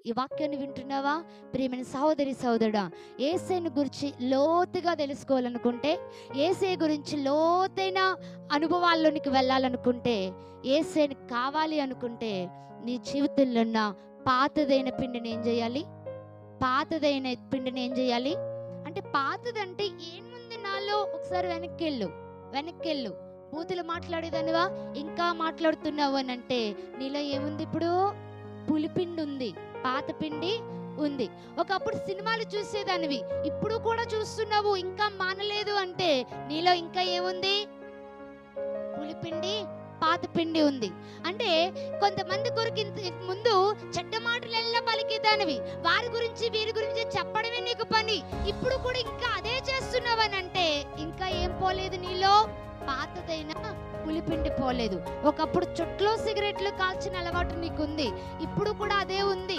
ఈ వాక్యాన్ని వింటున్నావా ప్రియమైన సహోదరి సహోదరుడా? యేసయ్యను గురించి లోతుగా తెలుసుకోవాలనుకుంటే, యేసయ్య గురించి లోతైన అనుభవాల్లోనికి వెళ్ళాలనుకుంటే, యేసయ్యను కావాలి అనుకుంటే, నీ జీవితంలో ఉన్న పాతదైన పిండిని ఏం చేయాలి? పాతదైన పిండిని ఏం చేయాలి అంటే, పాతదంటే ఏముంది నాలో? ఒకసారి వెనక్కెళ్ళు. బూతులు మాట్లాడేదానివా ఇంకా మాట్లాడుతున్నావు అని అంటే, నీలో ఏముంది? ఇప్పుడు పులిపిండి ఉంది, పాత పిండి ఉంది. ఒకప్పుడు సినిమాలు చూసేదానివి, ఇప్పుడు కూడా చూస్తున్నావు, ఇంకా మానలేదు అంటే నీలో ఇంకా ఏముంది? పులిపిండి, పాత పిండి ఉంది. అంటే కొంతమంది కొరకు ముందు చెడ్డ మాటలెల్లా పలికేదానివి, వారి గురించి వీరి గురించి చెప్పడమే నీకు పని. ఇప్పుడు కూడా ఇంకా అదే చేస్తున్నావనంటే ఇంకా ఏం పోలేదు నీలో? పాతదైన పులిపిండి పోలేదు. ఒకప్పుడు చుట్లో సిగరెట్లు కాల్చిన అలవాటు నీకుంది, ఇప్పుడు కూడా అదే ఉంది.